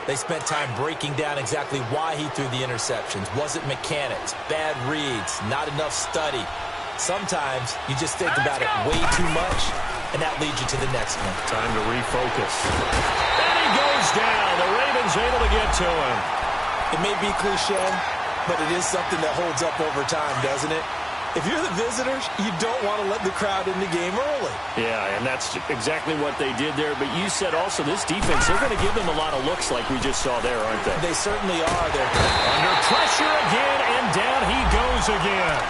They spent time breaking down exactly why he threw the interceptions. Was it mechanics, bad reads, not enough study? Sometimes you just think about it way too much, and that leads you to the next one. Time to refocus. And he goes down. The Ravens able to get to him. It may be cliche, but it is something that holds up over time, doesn't it? If you're the visitors, you don't want to let the crowd in the game early. Yeah, and that's exactly what they did there. But you said also this defense, they're going to give them a lot of looks like we just saw there, aren't they? They certainly are. They're under pressure again, and down he goes again.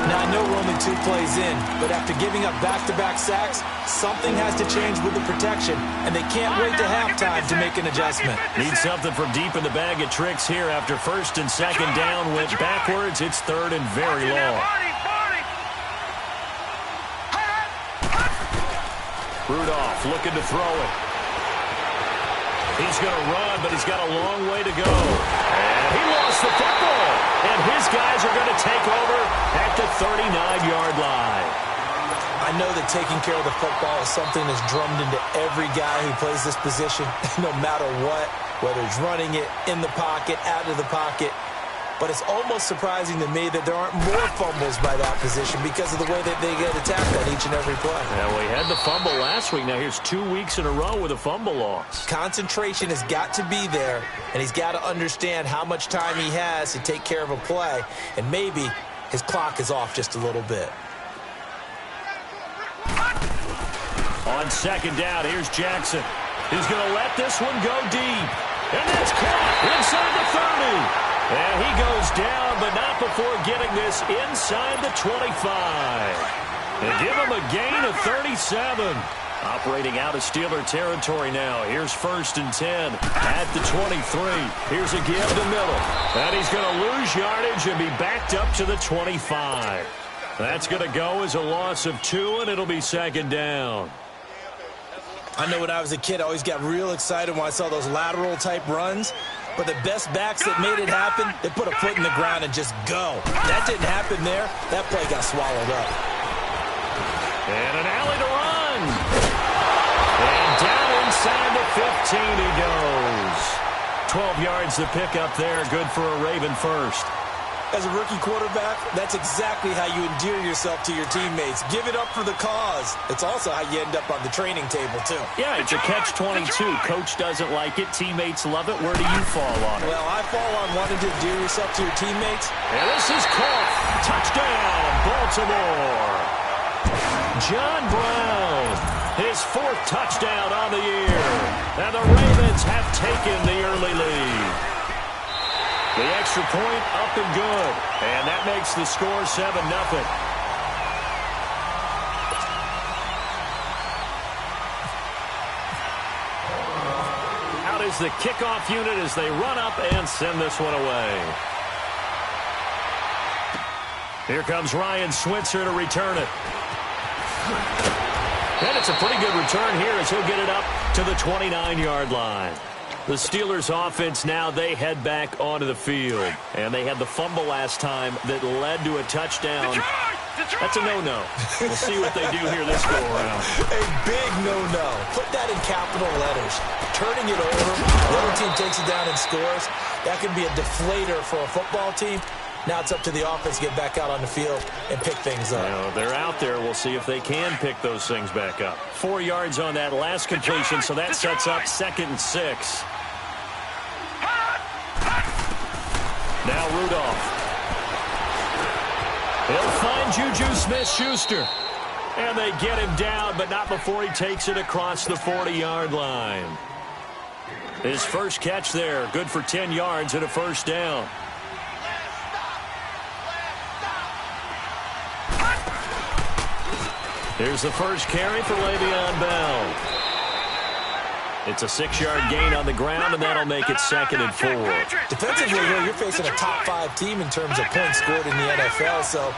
Now, I know we're only 2 plays in, but after giving up back-to-back sacks, something has to change with the protection, and they can't wait to halftime to make an adjustment. Need something from deep in the bag of tricks here after first and second down went backwards. It's third and very long. Rudolph looking to throw it. He's going to run, but he's got a long way to go. And he lost the football. And his guys are going to take over at the 39-yard line. I know that taking care of the football is something that's drummed into every guy who plays this position, no matter what, whether he's running it, in the pocket, out of the pocket. But it's almost surprising to me that there aren't more fumbles by that position because of the way that they get attacked on each and every play. Yeah, well, he had the fumble last week. Now here's 2 weeks in a row with a fumble loss. Concentration has got to be there, and he's got to understand how much time he has to take care of a play, and maybe his clock is off just a little bit. On second down, here's Jackson. He's going to let this one go deep. And it's caught inside the 30. And he goes down, but not before getting this inside the 25. And give him a gain of 37. Operating out of Steeler territory now. Here's first and 10 at the 23. Here's a give to middle. And he's going to lose yardage and be backed up to the 25. That's going to go as a loss of 2, and it'll be second down. I know when I was a kid, I always got real excited when I saw those lateral-type runs. But the best backs that made it happen, they put a foot in the ground and just go. That didn't happen there. That play got swallowed up. And an alley to run. And down inside the 15 he goes. 12 yards to pick up there. Good for a Raven first. As a rookie quarterback, that's exactly how you endear yourself to your teammates. Give it up for the cause. It's also how you end up on the training table, too. Yeah, it's a catch-22. Coach doesn't like it. Teammates love it. Where do you fall on it? Well, I fall on wanting to endear yourself to your teammates. And this is caught. Touchdown, Baltimore. John Brown, his 4th touchdown on the year. And the Ravens have taken the early lead. The extra point up and good. And that makes the score 7-0. Out is the kickoff unit as they run up and send this one away. Here comes Ryan Switzer to return it. And it's a pretty good return here as he'll get it up to the 29-yard line. The Steelers offense now, they head back onto the field. And they had the fumble last time that led to a touchdown. That's a no-no. We'll see what they do here this go-around. A big no-no. Put that in capital letters. Turning it over, the other team takes it down and scores. That could be a deflator for a football team. Now it's up to the offense to get back out on the field and pick things up. They're out there. We'll see if they can pick those things back up. 4 yards on that last completion, so that sets up 2nd and 6. Now Rudolph. He'll find Juju Smith-Schuster. And they get him down, but not before he takes it across the 40-yard line. His first catch there, good for 10 yards and a first down. Here's the first carry for Le'Veon Bell. It's a 6-yard gain on the ground, and that'll make it 2nd and 4. Defensively, you're facing a top-5 team in terms of points scored in the NFL. So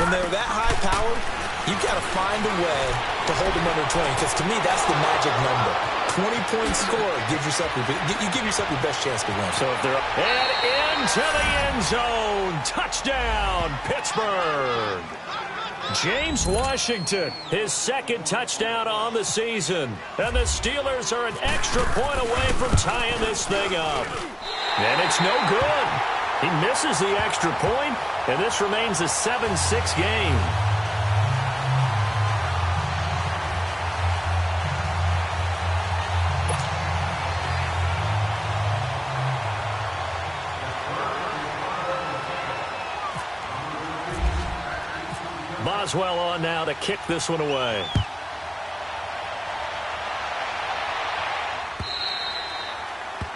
when they're that high-powered, you've got to find a way to hold them under 20. Because to me, that's the magic number. 20-point score gives yourself you give yourself your best chance to win. So if they're and into the end zone, touchdown, Pittsburgh. James Washington, his second touchdown on the season. And the Steelers are an extra point away from tying this thing up. And it's no good. He misses the extra point, and this remains a 7-6 game. Boswell on now to kick this one away.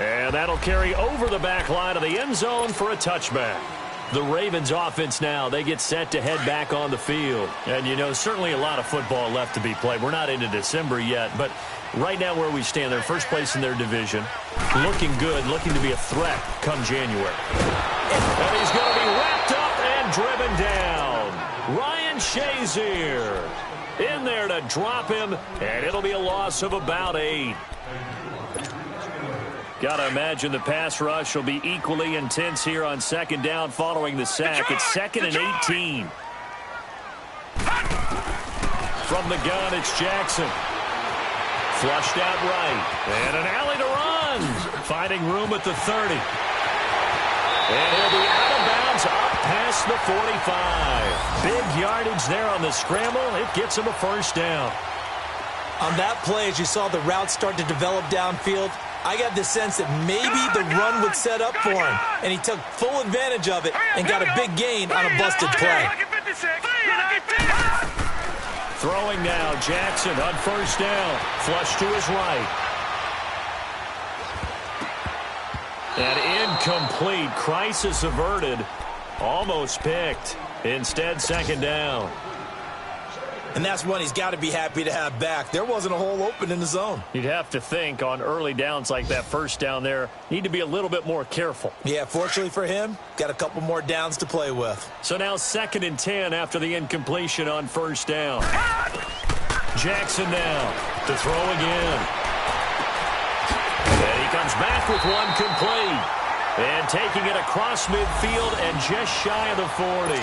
And that'll carry over the back line of the end zone for a touchback. The Ravens offense now, they get set to head back on the field. And, you know, certainly a lot of football left to be played. We're not into December yet, but right now where we stand, they're first place in their division. Looking good, looking to be a threat come January. And he's going to be wrapped up and driven down. Ryan Shazier in there to drop him, and it'll be a loss of about 8. Got to imagine the pass rush will be equally intense here on second down following the sack. It's 2nd and 18. From the gun, it's Jackson. Flushed out right. And an alley to run. Finding room at the 30. And he'll be out of bounds up past the 45. Big yardage there on the scramble. It gets him a first down. On that play, as you saw the route start to develop downfield, I got the sense that maybe the run would set up for him, and he took full advantage of it and got a big gain on a busted play. Throwing now, Jackson on first down. Flush to his right. And incomplete. Crisis averted. Almost picked. Instead, second down. And that's one he's got to be happy to have back. There wasn't a hole open in the zone. You'd have to think on early downs like that first down there, need to be a little bit more careful. Yeah, fortunately for him, got a couple more downs to play with. So now 2nd and 10 after the incompletion on first down. Jackson now to throw again. And he comes back with one complete. And taking it across midfield and just shy of the 40.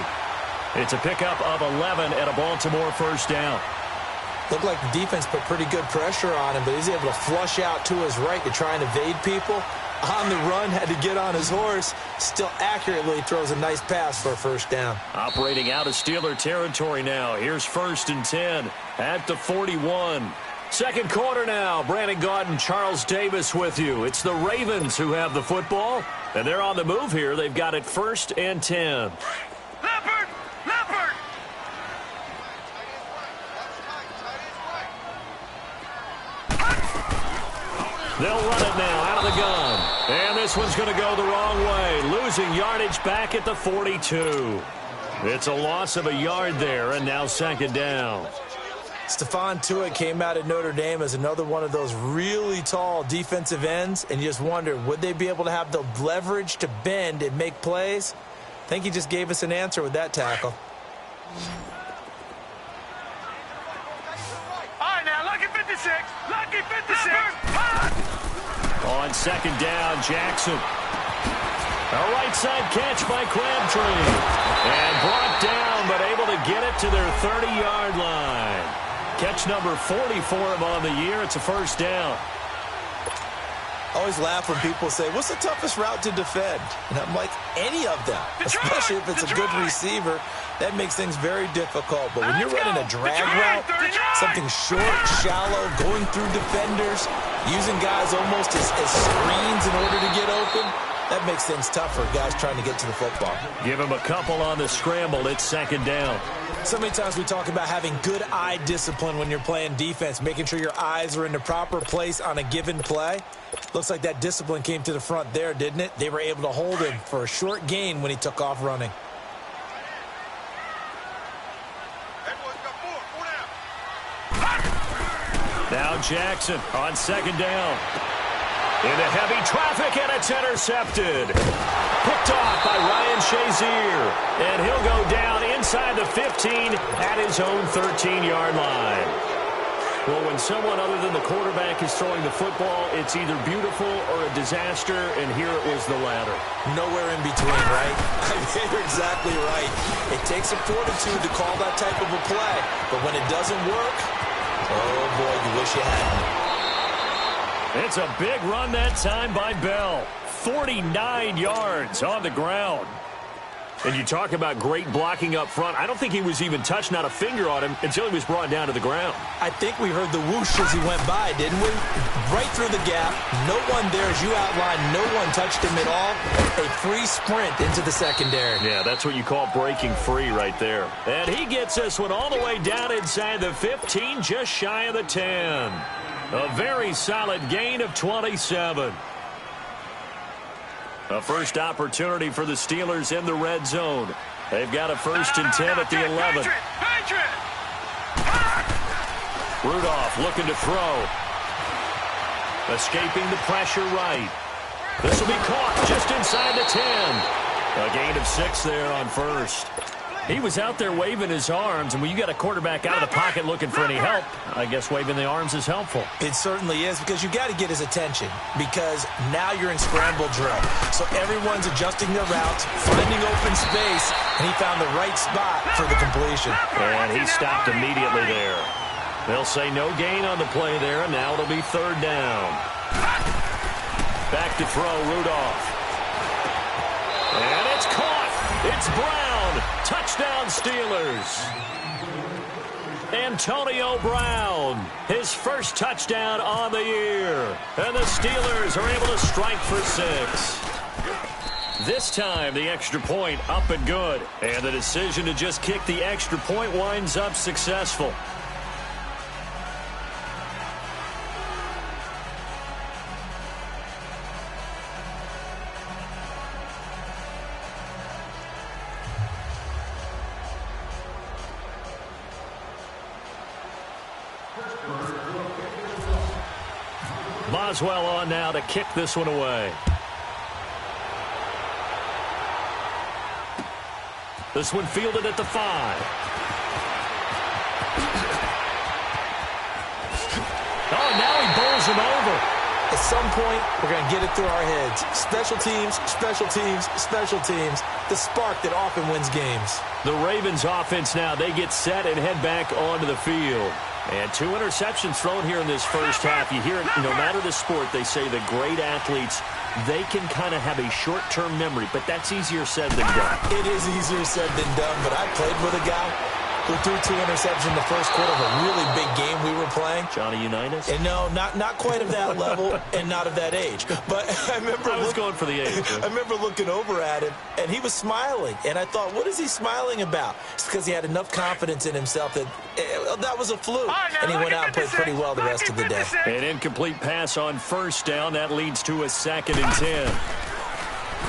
It's a pickup of 11 at a Baltimore first down. Looked like the defense put pretty good pressure on him, but he's able to flush out to his right to try and evade people. On the run, had to get on his horse. Still accurately throws a nice pass for a first down. Operating out of Steeler territory now. Here's 1st and 10 at the 41. Second quarter now. Brandon Gaudin, Charles Davis with you. It's the Ravens who have the football, and they're on the move here. They've got it 1st and 10. They'll run it now out of the gun. And this one's going to go the wrong way. Losing yardage back at the 42. It's a loss of a yard there, and now second down. Stephon Tuitt came out of Notre Dame as another one of those really tall defensive ends, and you just wonder, would they be able to have the leverage to bend and make plays? I think he just gave us an answer with that tackle. All right, now, lucky 56. Lucky 56. On second down, Jackson. A right side catch by Crabtree. And brought down, but able to get it to their 30-yard line. Catch number 40 for him on the year. It's a first down. I always laugh when people say, what's the toughest route to defend? And I'm like, any of them, especially if it's a good receiver. That makes things very difficult. But when you're running a drag route, something short, shallow, going through defenders, using guys almost as screens in order to get open, that makes things tough for guys trying to get to the football. Give him a couple on the scramble. It's second down. So many times we talk about having good eye discipline when you're playing defense, making sure your eyes are in the proper place on a given play. Looks like that discipline came to the front there, didn't it? They were able to hold him for a short gain when he took off running. Now Jackson on second down. Into heavy traffic, and it's intercepted. Picked off by Ryan Shazier. And he'll go down inside the 15 at his own 13-yard line. Well, when someone other than the quarterback is throwing the football, it's either beautiful or a disaster, and here it was the latter. Nowhere in between, right? You're exactly right. It takes some fortitude to call that type of a play, but when it doesn't work, oh boy, you wish you hadn't. It's a big run that time by Bell. 49 yards on the ground. And you talk about great blocking up front. I don't think he was even touched, not a finger on him, until he was brought down to the ground. I think we heard the whoosh as he went by, didn't we? Right through the gap. No one there, as you outlined. No one touched him at all. A free sprint into the secondary. Yeah, that's what you call breaking free right there. And he gets this one all the way down inside the 15, just shy of the 10. A very solid gain of 27. A first opportunity for the Steelers in the red zone. They've got a 1st and 10 at the 11. Rudolph looking to throw. Escaping the pressure right. This will be caught just inside the 10. A gain of 6 there on first. He was out there waving his arms, and when you got a quarterback out of the pocket looking for any help, I guess waving the arms is helpful. It certainly is, because you got to get his attention, because now you're in scramble drill. So everyone's adjusting their routes, finding open space, and he found the right spot for the completion. And he stopped immediately there. They'll say no gain on the play there, and now it'll be 3rd down. Back to throw, Rudolph. And it's caught. It's Brown. Touchdown, Steelers. Antonio Brown, his first touchdown on the year. And the Steelers are able to strike for 6. This time, the extra point up and good. And the decision to just kick the extra point winds up successful. Boswell on now to kick this one away. This one fielded at the 5. Oh, now he bowls him over. At some point, we're going to get it through our heads. Special teams, special teams, special teams. The spark that often wins games. The Ravens offense now, they get set and head back onto the field. And 2 interceptions thrown here in this first half. You hear it, no matter the sport, they say the great athletes, they can kind of have a short-term memory, but that's easier said than done. It is easier said than done, but I played with a guy who threw 2 interceptions in the first quarter of a really big game we were playing. Johnny Unitas? And no, not quite of that level and not of that age. But I remember I was going for the age. I remember looking over at him, and he was smiling. And I thought, what is he smiling about? It's because he had enough confidence in himself that that was a fluke. And he went out and played pretty well the rest of the day. An incomplete pass on first down. That leads to a 2nd and 10.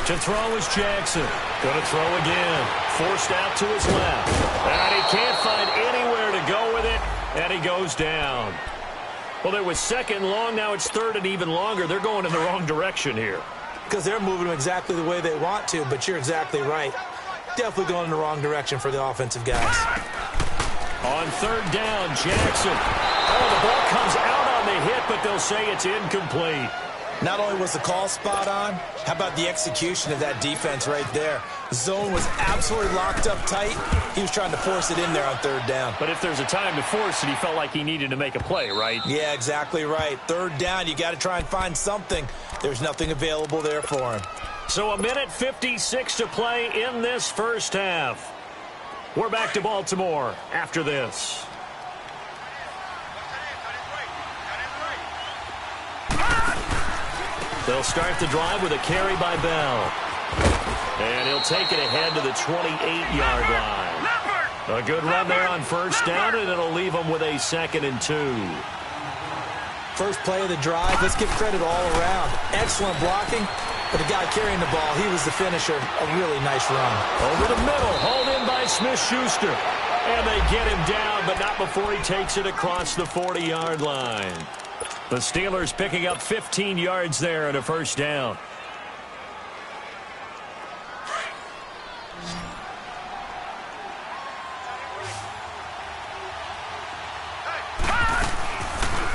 To throw is Jackson. Going to throw again. Forced out to his left. And he can't find anywhere to go with it. And he goes down. Well, there was 2nd and long. Now it's 3rd and even longer. They're going in the wrong direction here. Because they're moving exactly the way they want to, but you're exactly right. Definitely going in the wrong direction for the offensive guys. On 3rd down, Jackson. Oh, the ball comes out on the hit, but they'll say it's incomplete. Not only was the call spot on, how about the execution of that defense right there? Zone was absolutely locked up tight. He was trying to force it in there on 3rd down. But if there's a time to force it, he felt like he needed to make a play, right? Yeah, exactly right. 3rd down, you got to try and find something. There's nothing available there for him. So 1:56 to play in this first half. We're back to Baltimore after this. They'll start the drive with a carry by Bell. And he'll take it ahead to the 28-yard line. A good run there on first down, and it'll leave them with a 2nd and 2. First play of the drive, let's give credit all around. Excellent blocking, but the guy carrying the ball, he was the finisher. A really nice run. Over the middle, hauled in by Smith-Schuster. And they get him down, but not before he takes it across the 40-yard line. The Steelers picking up 15 yards there and a first down.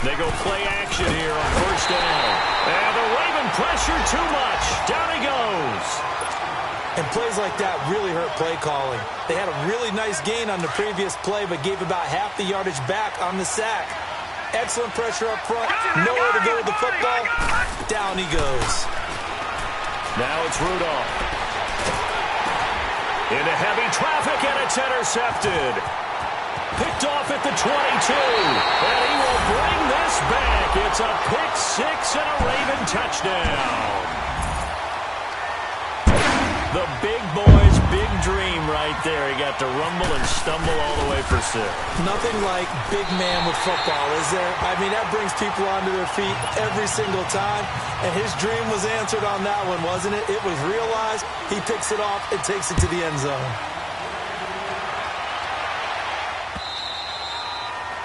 They go play action here on first down. And the Raven pressure too much. Down he goes. And plays like that really hurt play calling. They had a really nice gain on the previous play, but gave about half the yardage back on the sack. Excellent pressure up front. Nowhere to go with the football. Down he goes. Now it's Rudolph. Into heavy traffic, and it's intercepted. Picked off at the 22. And he will bring this back. It's a pick six and a Raven touchdown. The big boy's big dream right there. He got to rumble and stumble all the way for six. Nothing like big man with football, is there? I mean, that brings people onto their feet every single time. And his dream was answered on that one, wasn't it? It was realized. He picks it off and takes it to the end zone.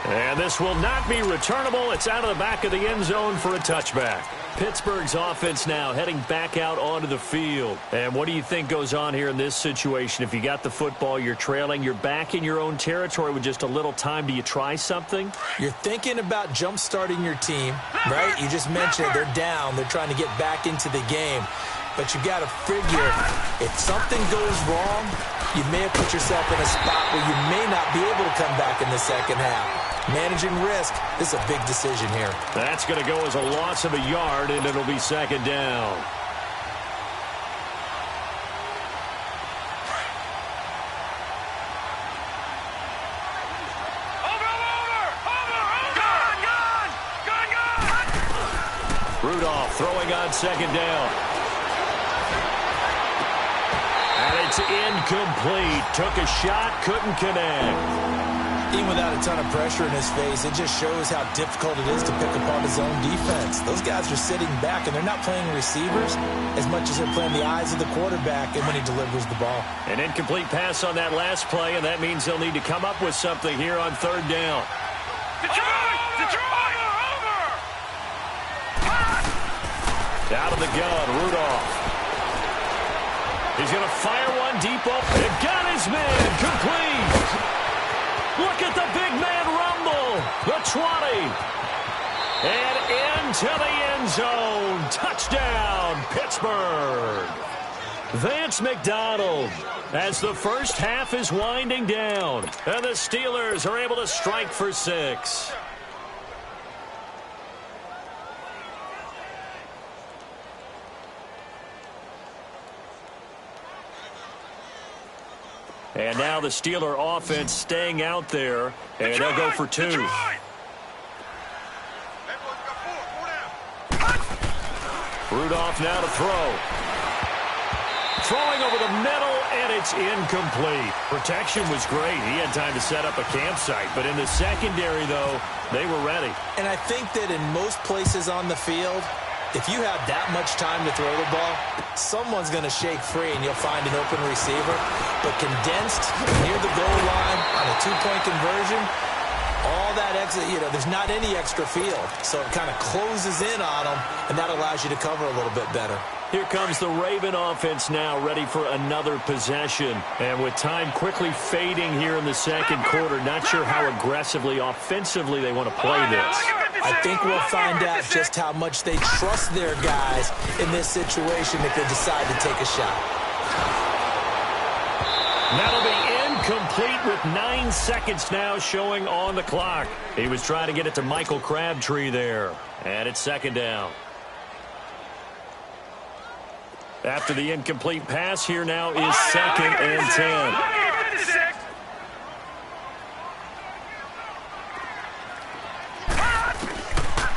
And this will not be returnable. It's out of the back of the end zone for a touchback. Pittsburgh's offense now heading back out onto the field. And what do you think goes on here in this situation? If you got the football, you're trailing, you're back in your own territory with just a little time. Do you try something? You're thinking about jump-starting your team, right? You just mentioned they're down. They're trying to get back into the game. But you got to figure, if something goes wrong, you may have put yourself in a spot where you may not be able to come back in the second half. Managing risk, this is a big decision here. That's going to go as a loss of a yard, and it'll be second down. Rudolph throwing on second down. And it's incomplete. Took a shot, couldn't connect. Even without a ton of pressure in his face, it just shows how difficult it is to pick apart his own defense. Those guys are sitting back, and they're not playing receivers as much as they're playing the eyes of the quarterback and when he delivers the ball. An incomplete pass on that last play, and that means they'll need to come up with something here on third down. Out of the gun, Rudolph. He's going to fire one deep up. And got his man complete. Look at the big man rumble. The 20. And into the end zone. Touchdown, Pittsburgh. Vance McDonald as the first half is winding down. And the Steelers are able to strike for 6. And now the Steeler offense staying out there, and they'll go for 2. Rudolph now to throw. Throwing over the middle, and it's incomplete. Protection was great. He had time to set up a campsite, but in the secondary, though, they were ready. And I think that in most places on the field, if you have that much time to throw the ball, someone's going to shake free and you'll find an open receiver. But condensed near the goal line on a two-point conversion, all that extra, there's not any extra field. So it kind of closes in on them, and that allows you to cover a little bit better. Here comes the Raven offense now, ready for another possession. And with time quickly fading here in the second quarter, not sure how aggressively, offensively they want to play this. I think we'll find out just how much they trust their guys in this situation if they decide to take a shot. That'll be incomplete with 9 seconds now showing on the clock. He was trying to get it to Michael Crabtree there. And it's second down. After the incomplete pass, here now is second and 10.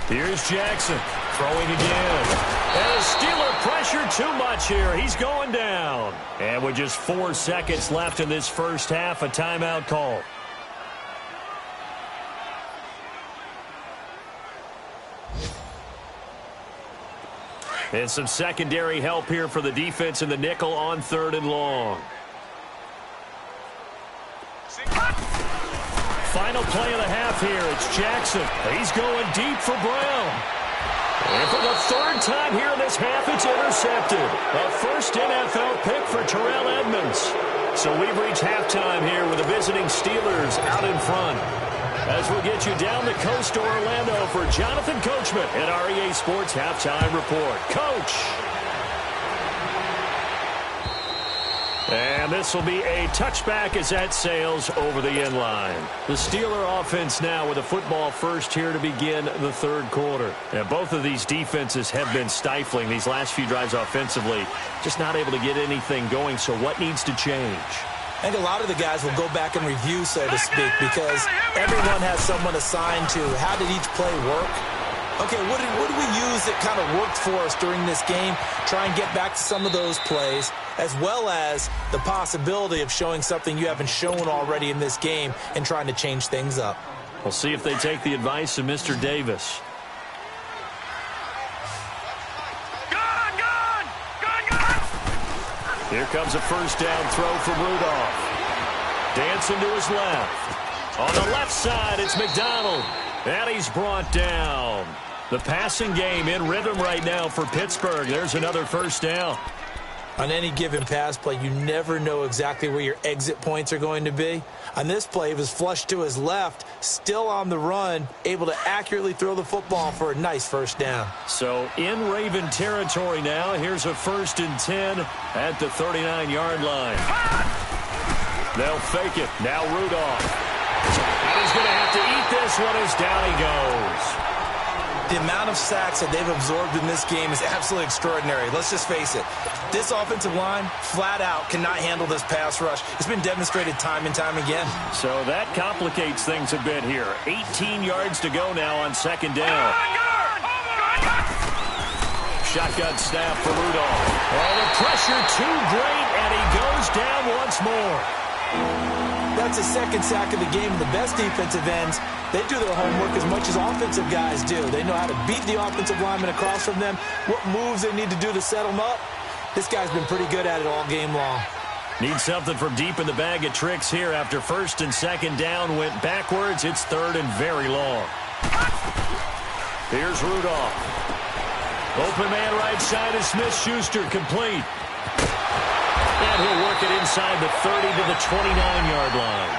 Here's Jackson throwing again. And the Steeler pressure too much here. He's going down. And with just 4 seconds left in this first half, a timeout call. And some secondary help here for the defense in the nickel on 3rd and long. Final play of the half here. It's Jackson. He's going deep for Brown. And for the 3rd time here in this half, it's intercepted. A first NFL pick for Terrell Edmunds. So we've reached halftime here with the visiting Steelers out in front. as we'll get you down the coast to Orlando for Jonathan Coachman at REA Sports Halftime Report. Coach. And this will be a touchback as that sails over the end line. The Steeler offense now with a football first here to begin the third quarter. And both of these defenses have been stifling these last few drives offensively. Just not able to get anything going, so what needs to change? I think a lot of the guys will go back and review, so to speak, because everyone has someone assigned to how did each play work. Okay, what did we use that kind of worked for us during this game? Try and get back to some of those plays, as well as the possibility of showing something you haven't shown already in this game and trying to change things up. We'll see if they take the advice of Mr. Davis. Here comes a first down throw from Rudolph. Dancing to his left. On the left side, it's McDonald. And he's brought down. The passing game in rhythm right now for Pittsburgh. There's another first down. On any given pass play, you never know exactly where your exit points are going to be. On this play, he was flushed to his left, still on the run, able to accurately throw the football for a nice first down. So in Raven territory now, here's a 1st and 10 at the 39-yard line. They'll fake it. Now Rudolph. And he's going to have to eat this one as down he goes. The amount of sacks that they've absorbed in this game is absolutely extraordinary. Let's just face it. This offensive line, flat out, cannot handle this pass rush. It's been demonstrated time and time again. So that complicates things a bit here. 18 yards to go now on 2nd down. Shotgun snap for Rudolph. Oh, the pressure too great, and he goes down once more. That's a 2nd sack of the game. The best defensive ends, they do their homework as much as offensive guys do. They know how to beat the offensive lineman across from them, what moves they need to do to set them up. This guy's been pretty good at it all game long. Need something from deep in the bag of tricks here. After 1st and 2nd down went backwards, it's 3rd and very long. Here's Rudolph. Open man right side is Smith-Schuster, complete. And he'll work it inside the 30 to the 29-yard line.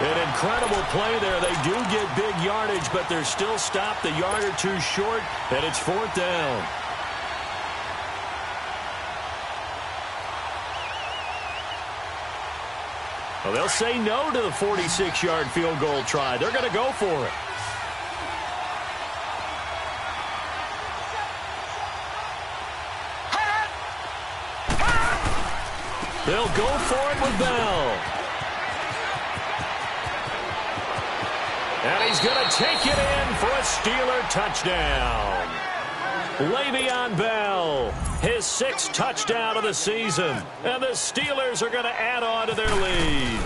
An incredible play there. They do get big yardage, but they're still stopped a yard or two short, and it's 4th down. Well, they'll say no to the 46-yard field goal try. They're going to go for it. They'll go for it with Bell. And he's going to take it in for a Steeler touchdown. Le'Veon Bell, his 6th touchdown of the season. And the Steelers are going to add on to their lead.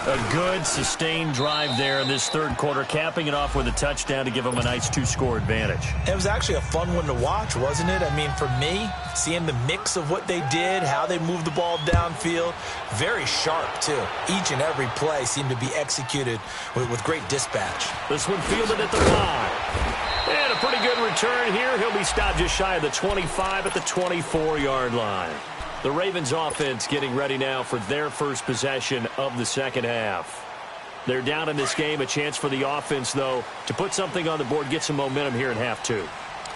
A good, sustained drive there in this 3rd quarter, capping it off with a touchdown to give them a nice 2-score advantage. It was actually a fun one to watch, wasn't it? I mean, for me, seeing the mix of what they did, how they moved the ball downfield, very sharp, too. Each and every play seemed to be executed with great dispatch. This one fielded at the 5. And a pretty good return here. He'll be stopped just shy of the 25 at the 24-yard line. The Ravens offense getting ready now for their first possession of the 2nd half. They're down in this game. A chance for the offense, though, to put something on the board, get some momentum here in half 2.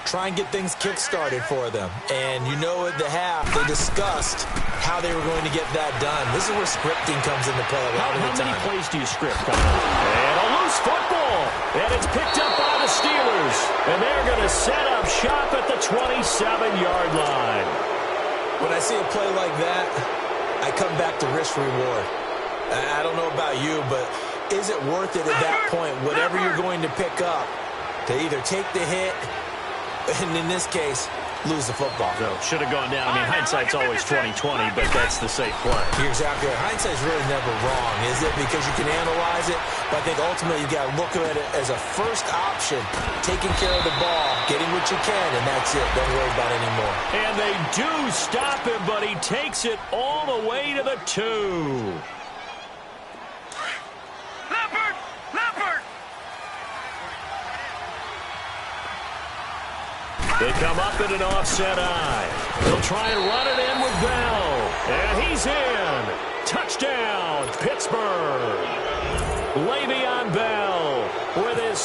Try and get things kick-started for them. And you know at the half, they discussed how they were going to get that done. This is where scripting comes into play a lot of the time. How many plays do you script? And a loose football. And it's picked up by the Steelers. And they're going to set up shop at the 27-yard line. When I see a play like that, I come back to risk-reward. I don't know about you, but is it worth it at that point, whatever you're going to pick up, to either take the hit, and in this case, lose the football? So, should have gone down. I mean, hindsight's always 20/20, but that's the safe play. You're exactly right. Hindsight's really never wrong, is it? Because you can analyze it, but I think ultimately you got to look at it as a first option, taking care of the ball, getting what you can, and that's it. Don't worry about it anymore. And they do stop him, but he takes it all the way to the 2. They come up in an offset eye. They'll try and run it in with Bell. And he's in. Touchdown, Pittsburgh. Le'Veon Bell.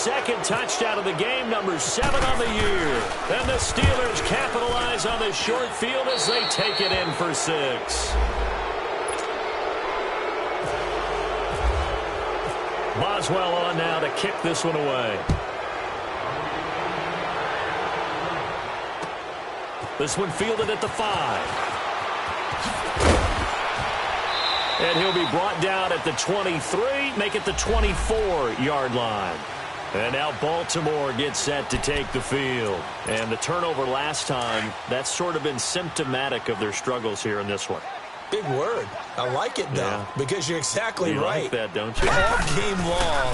second touchdown of the game, number 7 on the year. And the Steelers capitalize on the short field as they take it in for 6. Boswell on now to kick this one away. This one fielded at the 5. And he'll be brought down at the 23, make it the 24-yard line. And now Baltimore gets set to take the field. And the turnover last time, that's sort of been symptomatic of their struggles here in this one. Big word. I like it, though, because you're exactly right. You like that, don't you? All game long,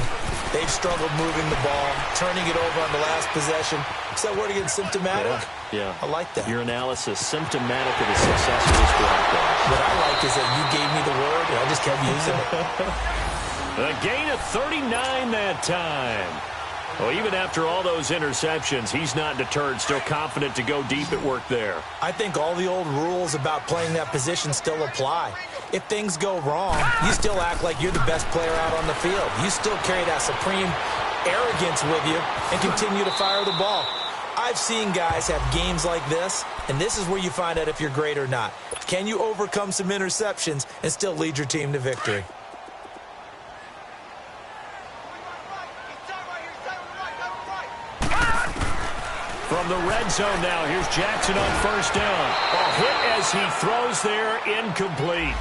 they've struggled moving the ball, turning it over on the last possession. Is that word again, symptomatic? Yeah. I like that. Your analysis, symptomatic of the success of this broadcast. What I like is that you gave me the word, and I just kept using it. A gain of 39 that time. Well, even after all those interceptions, he's not deterred, still confident to go deep at work there. I think all the old rules about playing that position still apply. If things go wrong, you still act like you're the best player out on the field. You still carry that supreme arrogance with you and continue to fire the ball. I've seen guys have games like this, and this is where you find out if you're great or not. Can you overcome some interceptions and still lead your team to victory? From the red zone now, here's Jackson on first down. A hit as he throws there, incomplete.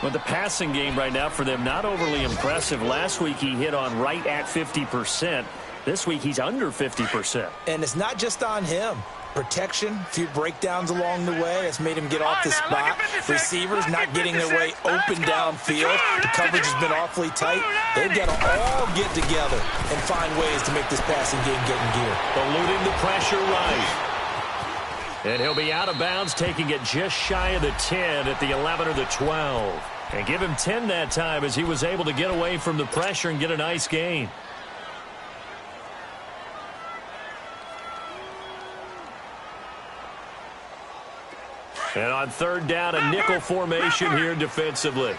Well, the passing game right now for them, not overly impressive. Last week he hit on right at 50%. This week he's under 50%. And it's not just on him. Protection, a few breakdowns along the way has made him get off the spot. Receivers not getting their way open downfield. The coverage has been awfully tight. They've got to all get together and find ways to make this passing game get in gear. Eluding the pressure right. And he'll be out of bounds, taking it just shy of the 10 at the 11 or the 12. And give him 10 that time as he was able to get away from the pressure and get a nice gain. And on third down, a nickel formation here defensively.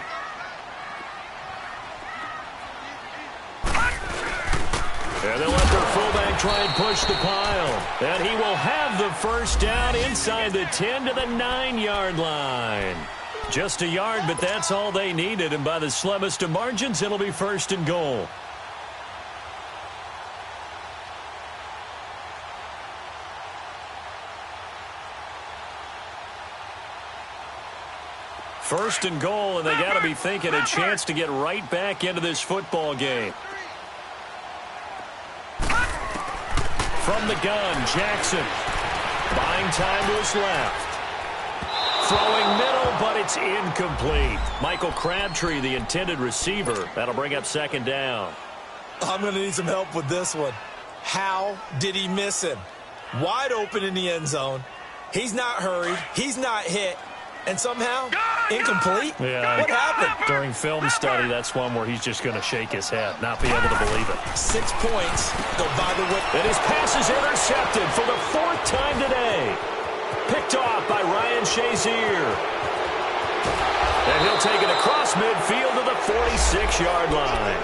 And they'll let their fullback try and push the pile. And he will have the first down inside the 10 to the 9-yard line. Just a yard, but that's all they needed. And by the slimmest of margins, it'll be first and goal. First and goal, and they got to be thinking a chance to get right back into this football game. From the gun, Jackson. Buying time to his left. Throwing middle, but it's incomplete. Michael Crabtree, the intended receiver. That'll bring up second down. I'm going to need some help with this one. How did he miss him? Wide open in the end zone. He's not hurried. He's not hit. And somehow, incomplete? Yeah. What happened? During film study, that's one where he's just going to shake his head, not be able to believe it. 6 points go by the way. And his pass is intercepted for the 4th time today. Picked off by Ryan Shazier. And he'll take it across midfield to the 46-yard line.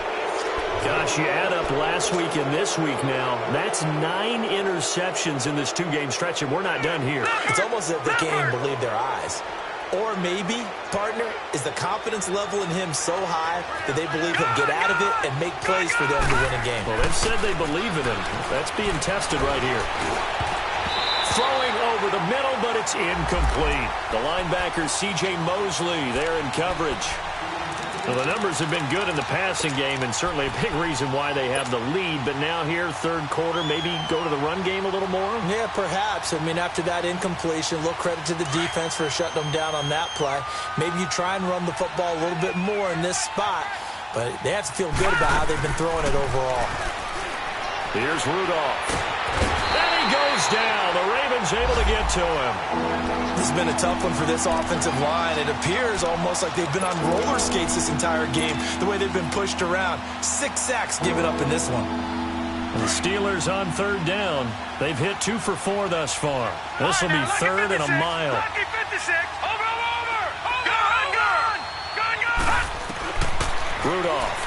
Gosh, you add up last week and this week now, that's 9 interceptions in this 2-game stretch, and we're not done here. It's almost as if they can't even believe their eyes. Or maybe, partner, is the confidence level in him so high that they believe he'll get out of it and make plays for them to win a game. Well, they've said they believe in him. That's being tested right here. Throwing over the middle, but it's incomplete. The linebacker, C.J. Mosley, there in coverage. Well, the numbers have been good in the passing game, and certainly a big reason why they have the lead. But now here, third quarter, maybe go to the run game a little more? Yeah, perhaps. I mean, after that incompletion, a little credit to the defense for shutting them down on that play. Maybe you try and run the football a little bit more in this spot. But they have to feel good about how they've been throwing it overall. Here's Rudolph. And he goes down. The Ravens able to get to him. This has been a tough one for this offensive line. It appears almost like they've been on roller skates this entire game, the way they've been pushed around. 6 sacks given up in this one. And the Steelers on third down. They've hit 2 for 4 thus far. This will be third and a mile. Lucky 56. Over. Gun. Rudolph.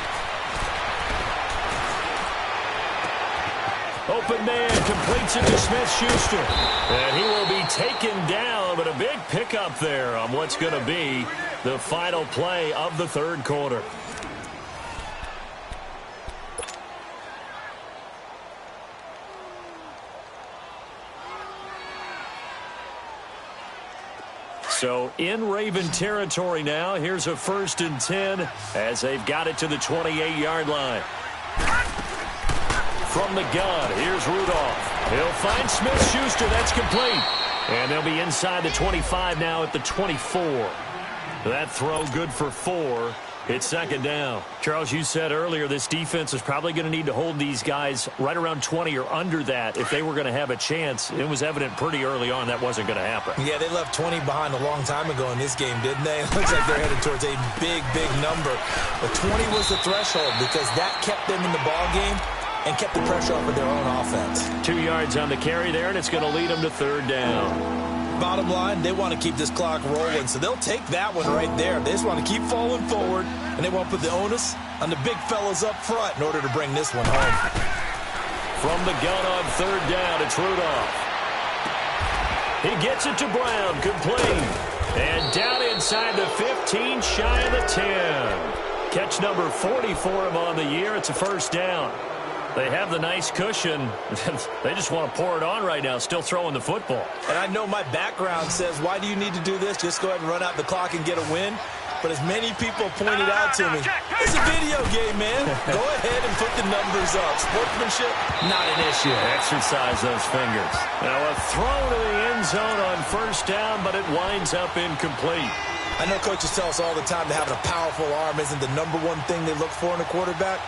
Open man completes it to Smith-Schuster. And he will be taken down, but a big pickup there on what's going to be the final play of the third quarter. So in Raven territory now, here's a 1st and 10 as they've got it to the 28-yard line. From the gun, here's Rudolph. He'll find Smith-Schuster. That's complete. And they'll be inside the 25 now at the 24. That throw good for 4. It's 2nd down. Charles, you said earlier this defense is probably going to need to hold these guys right around 20 or under that if they were going to have a chance. It was evident pretty early on that wasn't going to happen. Yeah, they left 20 behind a long time ago in this game, didn't they? It looks like they're headed towards a big, big number. But 20 was the threshold because that kept them in the ball game and kept the pressure off of their own offense. 2 yards on the carry there, and it's going to lead them to 3rd down. Bottom line, they want to keep this clock rolling, so they'll take that one right there. They just want to keep falling forward, and they won't put the onus on the big fellas up front in order to bring this one home. From the gun on 3rd down, it's Rudolph. He gets it to Brown, complete. And down inside the 15, shy of the 10. Catch number 40 for him on the year. It's a 1st down. They have the nice cushion. They just want to pour it on right now, still throwing the football. And I know my background says, why do you need to do this? Just go ahead and run out the clock and get a win. But as many people pointed out to me, it's a video game, man. Go ahead and put the numbers up. Sportsmanship, not an issue. Exercise those fingers. Now a throw to the end zone on 1st down, but it winds up incomplete. I know coaches tell us all the time that having a powerful arm isn't the #1 thing they look for in a quarterback.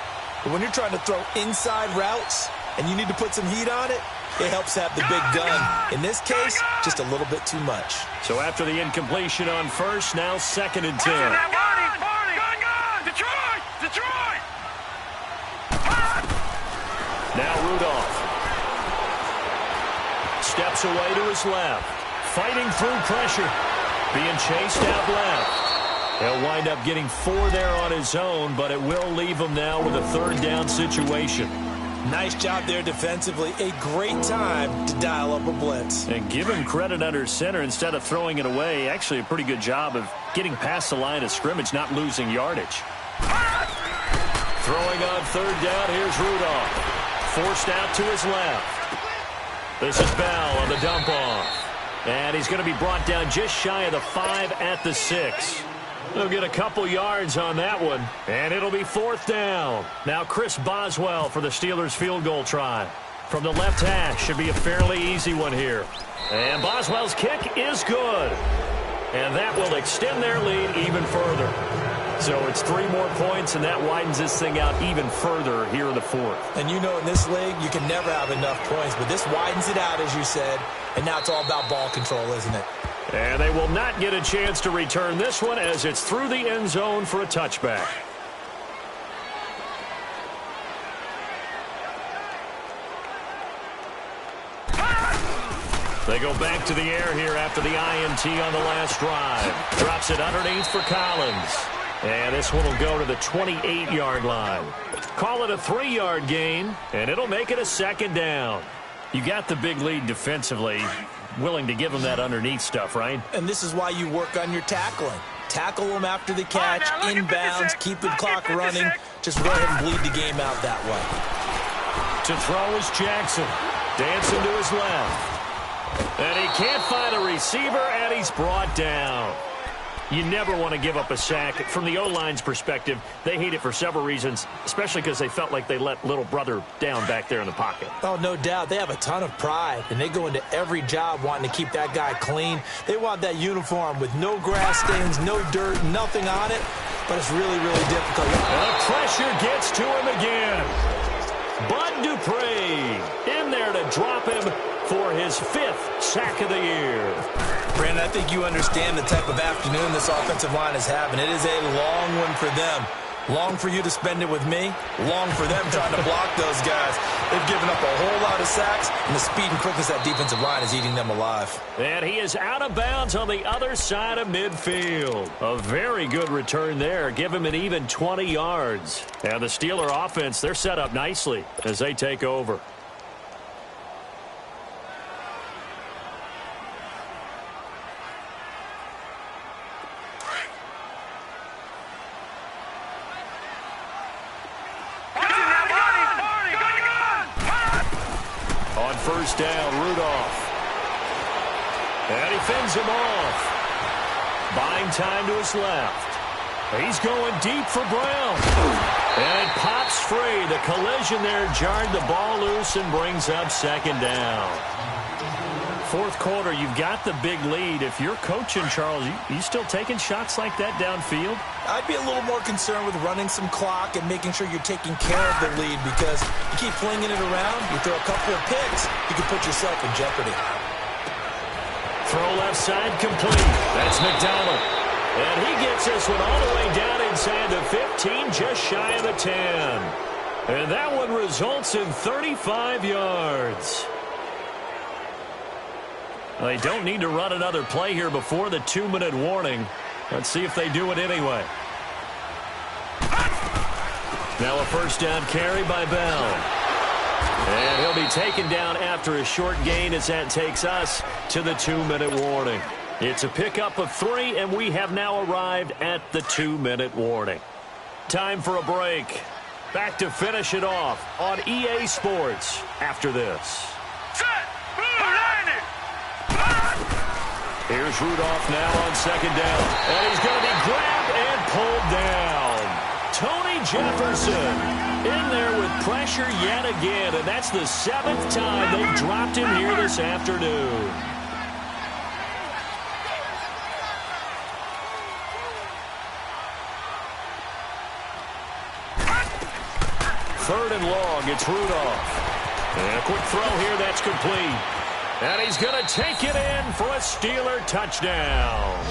But when you're trying to throw inside routes and you need to put some heat on it, it helps have the big gun. In this case, just a little bit too much. So after the incompletion on 1st, now 2nd and 10. Detroit! Now Rudolph. Steps away to his left. Fighting through pressure. Being chased out left. He'll wind up getting 4 there on his own, but it will leave him now with a 3rd down situation. Nice job there defensively. A great time to dial up a blitz. And give him credit under center instead of throwing it away. Actually, a pretty good job of getting past the line of scrimmage, not losing yardage. Throwing on 3rd down, here's Rudolph. Forced out to his left. This is Bell on the dump off. And he's going to be brought down just shy of the 5 at the 6. They'll get a couple yards on that one, and it'll be 4th down. Now Chris Boswell for the Steelers field goal try. From the left hash, should be a fairly easy one here. And Boswell's kick is good. And that will extend their lead even further. So it's 3 more points, and that widens this thing out even further here in the 4th. And you know in this league, you can never have enough points, but this widens it out, as you said, and now it's all about ball control, isn't it? And they will not get a chance to return this one as it's through the end zone for a touchback. They go back to the air here after the INT on the last drive. Drops it underneath for Collins. And this one will go to the 28-yard line. Call it a 3-yard gain, and it'll make it a 2nd down. You got the big lead defensively. Willing to give them that underneath stuff, right? And this is why you work on your tackling. Tackle them after the catch, inbounds, keep the clock running. Just go ahead and bleed the game out that way. To throw is Jackson. Dancing to his left. And he can't find a receiver, and he's brought down. You never want to give up a sack. From the O-line's perspective, they hate it for several reasons, especially because they felt like they let little brother down back there in the pocket. Oh, no doubt. They have a ton of pride, and they go into every job wanting to keep that guy clean. They want that uniform with no grass stains, no dirt, nothing on it, but it's really, really difficult. And the pressure gets to him again. Bud Dupree in there to drop him for his 5th sack of the year. Brandon, I think you understand the type of afternoon this offensive line is having. It is a long one for them. Long for you to spend it with me. Long for them trying to block those guys. They've given up a whole lot of sacks, and the speed and quickness of that defensive line is eating them alive. And he is out of bounds on the other side of midfield. A very good return there. Give him an even 20 yards. And the Steeler offense, they're set up nicely as they take over. first down. Rudolph. And he fends him off. Buying time to his left. He's going deep for Brown. And it pops free. The collision there jarred the ball loose and brings up second down. Fourth quarter, you've got the big lead. If you're coaching, Charles, you still taking shots like that downfield? I'd be a little more concerned with running some clock and making sure you're taking care of the lead, because you keep flinging it around, you throw a couple of picks, you can put yourself in jeopardy. Throw left side complete. That's McDonald. And he gets this one all the way down inside the 15, just shy of the 10. And that one results in 35 yards. Well, they don't need to run another play here before the 2-minute warning. Let's see if they do it anyway. Now a first down carry by Bell. And he'll be taken down after a short gain as that takes us to the 2-minute warning. It's a pickup of 3, and we have now arrived at the 2-minute warning. Time for a break. Back to finish it off on EA Sports after this. Here's Rudolph now on second down. And he's going to be grabbed and pulled down. Tony Jefferson in there with pressure yet again. And that's the 7th time they've dropped him here this afternoon. Third and long, it's Rudolph. And a quick throw here, that's complete. And he's going to take it in for a Steeler touchdown.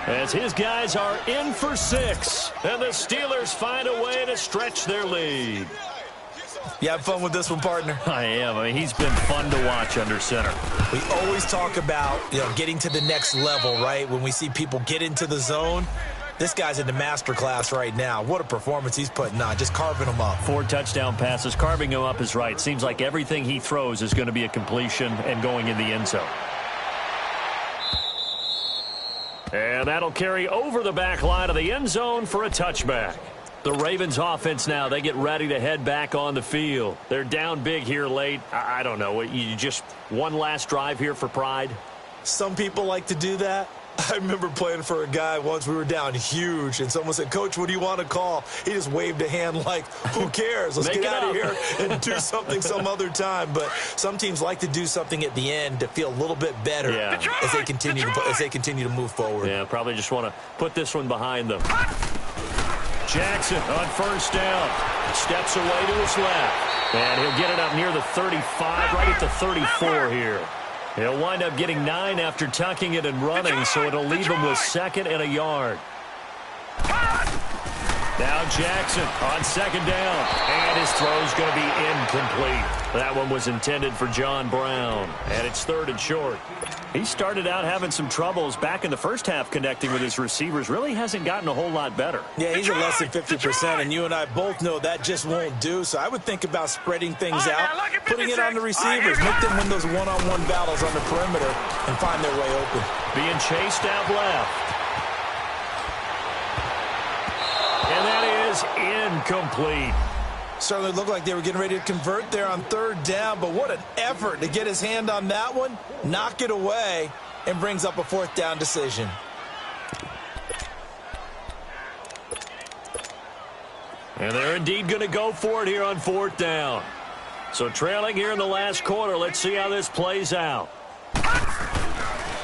As his guys are in for 6. And the Steelers find a way to stretch their lead. You have fun with this one, partner? I am. I mean, he's been fun to watch under center. We always talk about, getting to the next level, right? When we see people get into the zone. This guy's in the master class right now. What a performance he's putting on, just carving them up. 4 touchdown passes. Carving him up is right. Seems like everything he throws is going to be a completion and going in the end zone. And that'll carry over the back line of the end zone for a touchback. The Ravens offense now, they get ready to head back on the field. They're down big here late. I don't know. You just one last drive here for pride? Some people like to do that. I remember playing for a guy once. We were down huge, and someone said, "Coach, what do you want to call?" He just waved a hand like, who cares? Let's get out of here and do something some other time. But some teams like to do something at the end to feel a little bit better as they continue to move forward. Yeah, probably just want to put this one behind them. Jackson on first down. Steps away to his left. And he'll get it up near the 35, right at the 34 here. He'll wind up getting 9 after tucking it and running, so it'll leave him with 2nd and a yard. Now Jackson on second down, and his throw's going to be incomplete. That one was intended for John Brown, and it's 3rd and short. He started out having some troubles back in the first half connecting with his receivers. Really hasn't gotten a whole lot better. Yeah, he's at less than 50%, and you and I both know that just won't do. So I would think about spreading things out, putting it on the receivers, make them win those one-on-one battles on the perimeter and find their way open. Being chased out left. And that is incomplete. Certainly looked like they were getting ready to convert there on 3rd down, but what an effort to get his hand on that one, knock it away, and brings up a 4th down decision. And they're indeed going to go for it here on 4th down. So trailing here in the last quarter, let's see how this plays out.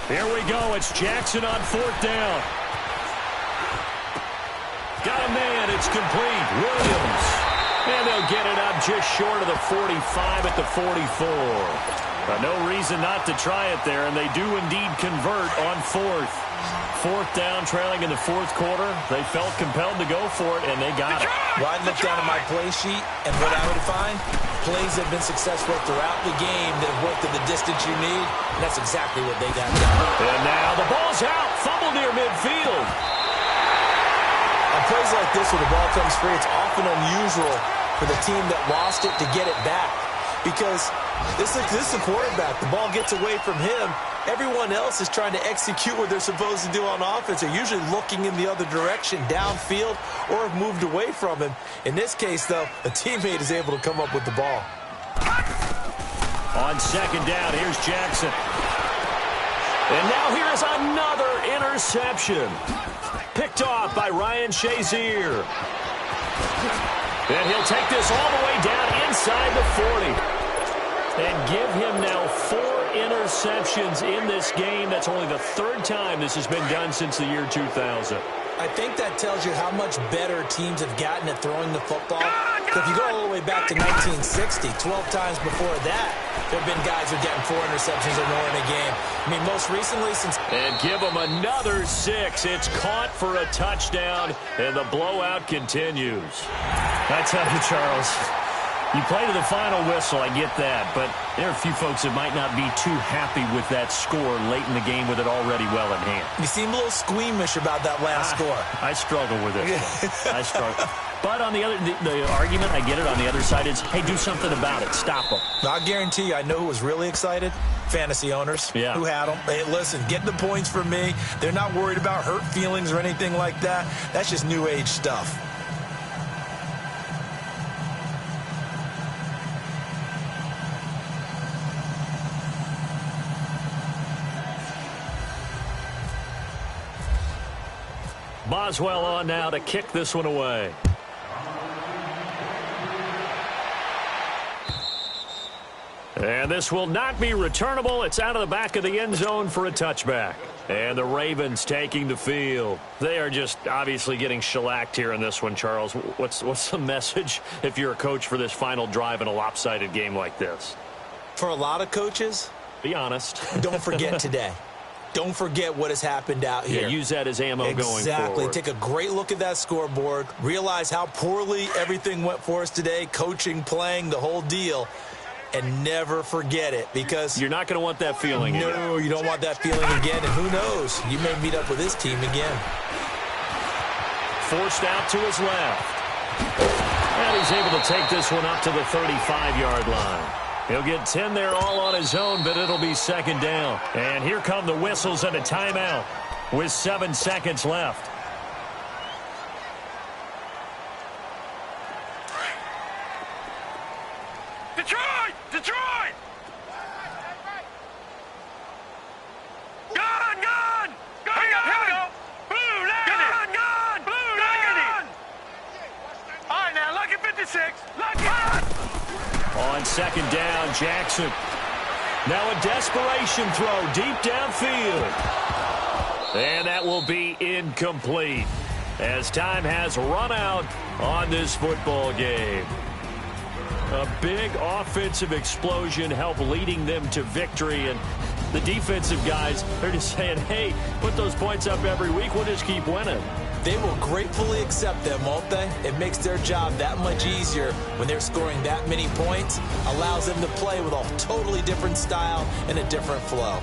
Here we go, it's Jackson on 4th down. Got a man, it's complete. Williams. And they'll get it up just short of the 45 at the 44. No reason not to try it there, and they do indeed convert on 4th. 4th down, trailing in the 4th quarter. They felt compelled to go for it, and they got it. Well, I'd look down at my play sheet, and what I would find, plays that have been successful throughout the game that have worked at the distance you need, and that's exactly what they got done. And now the ball's out, fumbled near midfield. On plays like this where the ball comes free, it's often unusual for the team that lost it to get it back. Because this is a quarterback. The ball gets away from him. Everyone else is trying to execute what they're supposed to do on offense. They're usually looking in the other direction, downfield, or have moved away from him. In this case, though, a teammate is able to come up with the ball. On second down, here's Jackson. And now here is another interception. Picked off by Ryan Shazier. And he'll take this all the way down inside the 40. And give him now 4 interceptions in this game. That's only the 3rd time this has been done since the year 2000. I think that tells you how much better teams have gotten at throwing the football. If you go all the way back to 1960, 12 times before that, there have been guys who are getting 4 interceptions or more in a game. I mean, most recently since... And give them another 6. It's caught for a touchdown, and the blowout continues. I tell you, Charles, you play to the final whistle, I get that, but there are a few folks that might not be too happy with that score late in the game with it already well in hand. You seem a little squeamish about that last score. I struggle with it. I struggle. But on the other, the argument, I get it, on the other side is, hey, do something about it. Stop them. I guarantee you, I know who was really excited. Fantasy owners who had them. Hey, listen, get the points from me. They're not worried about hurt feelings or anything like that. That's just new age stuff. Boswell on now to kick this one away. And this will not be returnable. It's out of the back of the end zone for a touchback. And the Ravens taking the field. They are just obviously getting shellacked here in this one, Charles. What's the message if you're a coach for this final drive in a lopsided game like this? For a lot of coaches, be honest. Don't forget today. Don't forget what has happened out here. Yeah, use that as ammo going forward. Exactly. Take a great look at that scoreboard. Realize how poorly everything went for us today. Coaching, playing, the whole deal. And never forget it, because you're not going to want that feeling again. No, you don't want that feeling again. And who knows? You may meet up with this team again. Forced out to his left. And he's able to take this one up to the 35-yard line. He'll get 10 there all on his own, but it'll be second down. And here come the whistles and a timeout with 7 seconds left. Detroit! Detroit! Gone! Gone! Hang on, here we go! Blue line! Gone! Blue line! All right, now, lucky 56. Lucky! On second down, Jackson. Now a desperation throw deep downfield. And that will be incomplete as time has run out on this football game. A big offensive explosion helped leading them to victory. And the defensive guys, they're just saying, hey, put those points up every week. We'll just keep winning. They will gratefully accept them, won't they? It makes their job that much easier when they're scoring that many points. Allows them to play with a totally different style and a different flow.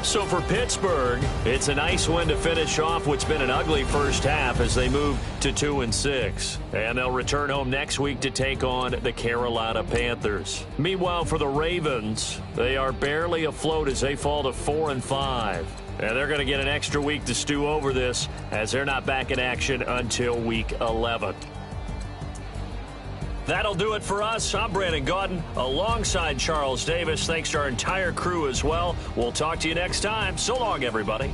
So for Pittsburgh, it's a nice win to finish off what's been an ugly first half as they move to 2-6. And they'll return home next week to take on the Carolina Panthers. Meanwhile, for the Ravens, they are barely afloat as they fall to 4-5. And they're going to get an extra week to stew over this as they're not back in action until week 11. That'll do it for us. I'm Brandon Gaudin alongside Charles Davis. Thanks to our entire crew as well. We'll talk to you next time. So long, everybody.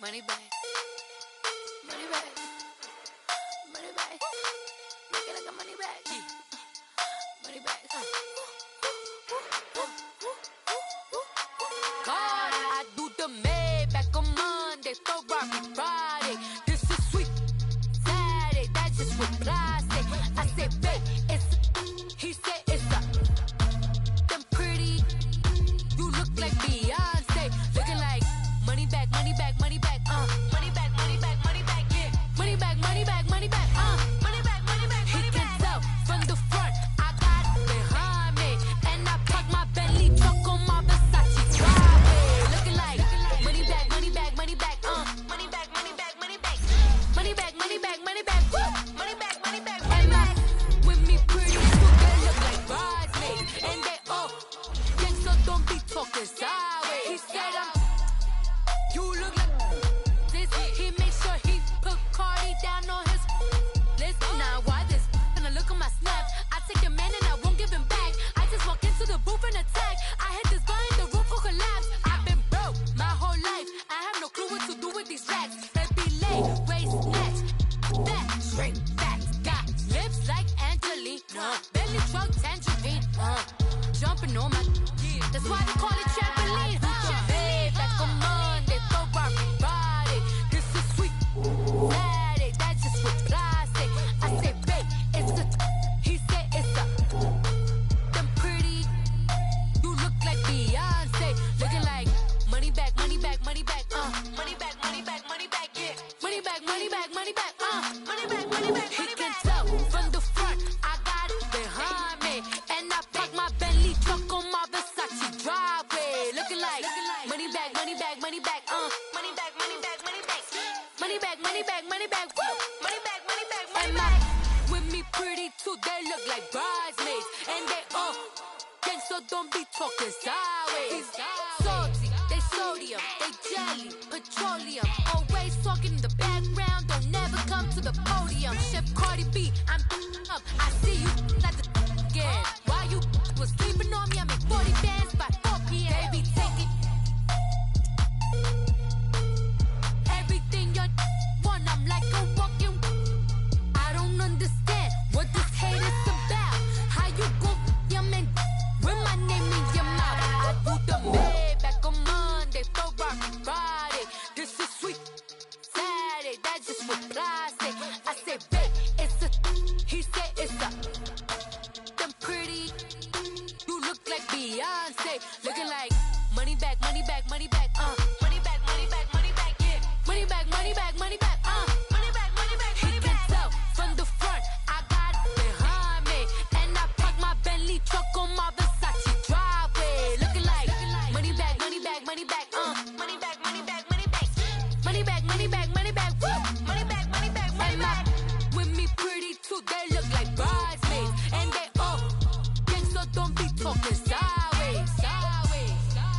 Money back. Money back. Money back. Make it like a money back. Money back. God, I do the Maybach on Monday, Ferrari Friday. This is sweet Saturday, that's just just reply. I said, babe, he said it's them pretty. You look like Beyonce, looking like money back, money back, money back, money back, money back, money back, yeah, money back, money back, money back, money back, money back. He can tell from the front, I got behind me, and I park my Bentley truck on my Versace driveway, looking like money back, money back, money back, money back, money back, money back, money back, money back, money back, money back, money back, money back. With me pretty too, they look like bridesmaids, and they all gang, so don't be talking sideways. He said you look like this. He made sure he put Cardi down on his list. Now why this? When I look at my snap, I take your man and I won't give him back. I just walk into the booth and attack. I hit this guy in the roof will collapse. I've been broke my whole life. I have no clue what to do with these racks. They be late, waist snatch, back, straight back. Got lips like Angelina, belly truck tangerine, jumping on my. That's why they call it trampoline. Hey, back on Monday, throw rock body. This is sweet. Friday, that's just what I say. I say, babe, it's the. He said it's the. Them pretty. You look like Beyonce, looking like money back, money back, money back, money back, money back, money back, yeah, money back, money back, money back, money back, money back. He can tell from the front, I got it behind me, and I park my Bentley truck on my Versace driveway, looking like money back, money back, money back, money back, money back, money back, money back, money back, money back, money back, money back, money back. With me pretty too, they look like bridesmaids, and they all gang, so don't be talking sideways. Salty, they sodium, they jelly, petroleum. Always talking in the background, don't never come to the podium. Chef Cardi B, I'm up. I see you like the again. Why you was sleeping on me? I make 40 bands by 4 p.m. They be taking everything you want. I'm like a walking. I don't understand what this hate is about. How you go, your man, with my name in your mouth. I do the bed back on Monday, throw rock body. This is sweet. Saturday, that's just what I say. I say, babe, it's a. He said it's a. Them pretty. You look like Beyonce, looking like money back, money back, money back, money back, money back, money back, yeah, money back, money back, money back, money back, money back, money back. He can tell from the front, I got it behind me, and I park my Bentley truck on my Versace driveway, looking like money back, money back, money back, money back, money back, money back, money back, money back, money back, money back, money back, money back. With me pretty too, they look like bridesmaids, and they all gang, so don't be talking sideways, sideways, sideways.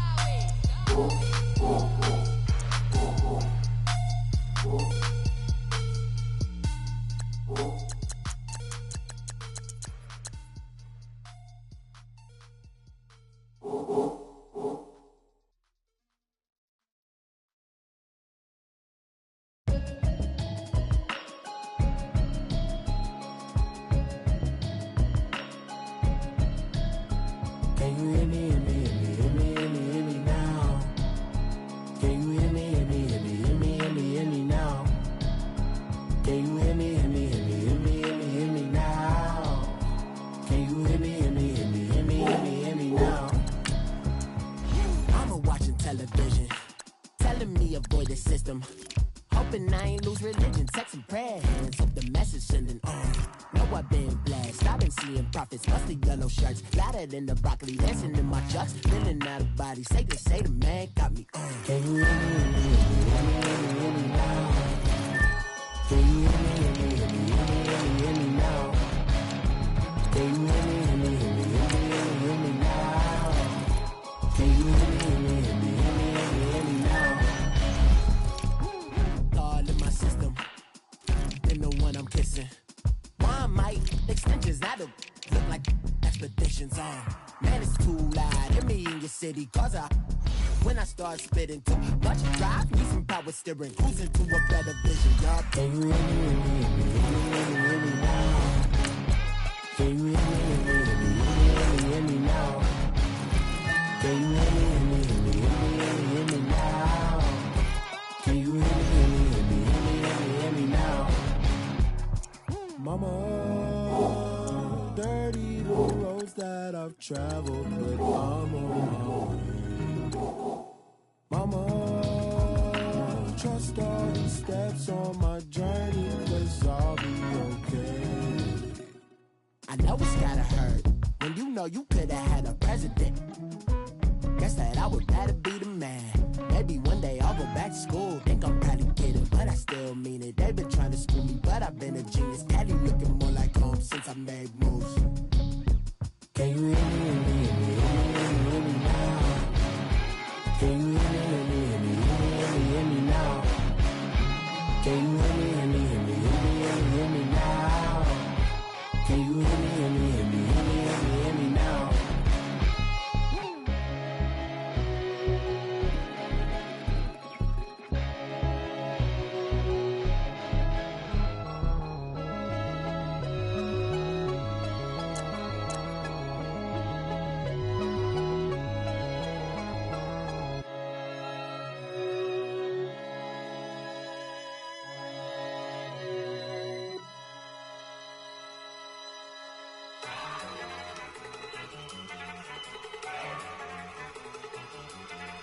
Can you hear me, hear me, hear me, hear me, hear me, hear me now? Can you hear me, hear me, hear me, hear me, hear me, hear me now? Can you hear me, hear me, hear me, hear me, hear me, hear me now? Can you hear me, hear me, hear me, hear me, hear me, hear me now? I'm watching television, telling me avoid the system. Hoping I ain't lose religion, texting prayer hands, hope the message sending on. Know I've been blessed, I've been seeing prophets, busting yellow shirts, louder than the broccoli, dancing in my chucks, feeling out of body, say the man got me on. Can you hear me, hear me, hear me, hear me, hear me now? Can you hear me, hear me, hear me, hear me, hear me, hear me now? Can you hear me, hear me, hear me, hear me, hear me, hear me now? Can you hear me, hear me, hear me, hear me, hear me, hear me now? All in my system, in the one I'm kissing. One might extensions, I don't look like expeditions on. Man, it's too loud. Hit me in your city, cause when I start spitting too much drive, need some power steering, cruising to a better vision, y'all. Can you hear me, hear me, hear me, hear me, hear me, hear me now? Can you hear me, hear me, hear me, hear me, hear me now? Can you hear me, hear me, hear me, hear me, hear me, hear me now? Can you hear me, hear me, hear me, hear me, hear me, hear me now? travel, but I'm on my way. Mama, trust all the steps on my journey, 'cause I'll be okay. I know it's gotta hurt when you know you could've had a president. Guess that I would rather be the man. Maybe one day I'll go back to school. Think I'm probably kidding, but I still mean it. They've been trying to school me, but I've been a genius. Cali looking more like home since I made moves. Can you hear me, hear me, hear me, hear me now? Can you hear me, hear me, hear me, hear me, hear me now? Can you hear me, hear me, hear me, hear me, hear me now? Can you hear me, hear me, hear me, hear me, hear me now?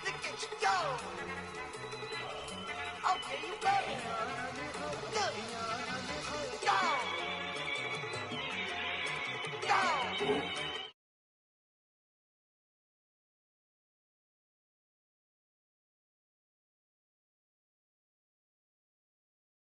Look at you go! Okay, you better. Look! Go! Go!